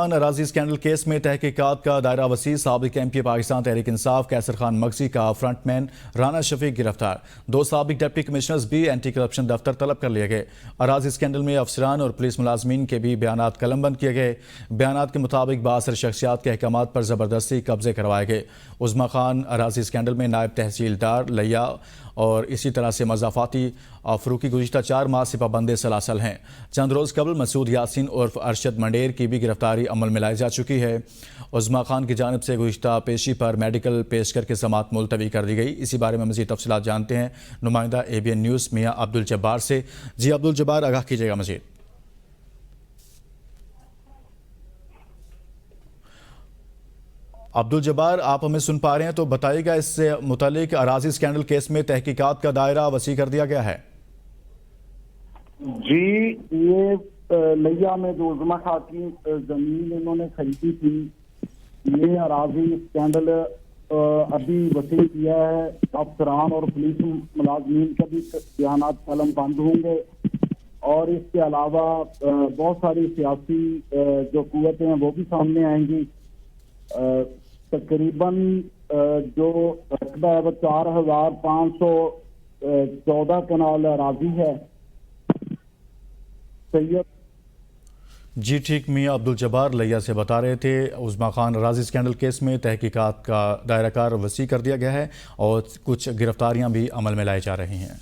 अराजी scandal case में तहकीकात का दायरा वसी। साबिक MP पाकिस्तान तहरीक इंसाफ कैसर खान मगजी का फ्रंटमैन राना शफीक गिरफ्तार। 2 साबिक डिप्टी कमिश्नर्स भी एंटी करप्शन दफ्तर तलब कर लिए गए। अराजी स्कैंडल में अफसरान और पुलिस मुलाजमीन के भी बयानात कलमबंद किए गए। बयानात के मुताबिक बासर शख्सियात के अहकामात पर जबरदस्ती कब्जे करवाए गए। उज़्मा खान अराजी स्कैंडल में नायब तहसीलदार लिया और इसी तरह से मजाफाती फरूकी गुज़िश्ता 4 माह से पाबंद सलासल हैं। चंद रोज़ कबल मसूद यासिन उर्फ अरशद मंडेर की भी गिरफ्तारी अमल में लाई जा चुकी है। उज़्मा खान की जानिब से गुज़िश्ता पेशी पर मेडिकल पेश करके समाअत मुलतवी कर दी गई। इसी बारे में मज़ीद तफसीलात जानते हैं नुमाइंदा ABN न्यूज़ मियाँ अब्दुल जब्बार से। जी अब्दुल जब्बार, आगाह कीजिएगा मज़ीद। अब्दुल जब्बार, आप हमें सुन पा रहे हैं तो बताइएगा, इससे मुतालिक अराजी स्कैंडल केस में तहकीकात का दायरा वसी कर दिया गया है। जी, ये लिया में जो उज़्मा खान की जमीन इन्होंने खरीदी थी, ये अराजी स्कैंडल अभी वसी किया है। अफसरान और पुलिस मुलाजमीन का भी बयानात कलम बंद होंगे और इसके अलावा बहुत सारी सियासी जो कुव्वतें हैं वो भी सामने आएंगी। तकरीबन जो रकबा है वो 4514 कनाल अराजी है। सैयद जी ठीक, मियाँ अब्दुल जब्बार लिया से बता रहे थे। उज़्मा खान अराजी स्कैंडल केस में तहकीकात का दायरा कार वसी कर दिया गया है और कुछ गिरफ्तारियां भी अमल में लाई जा रही हैं।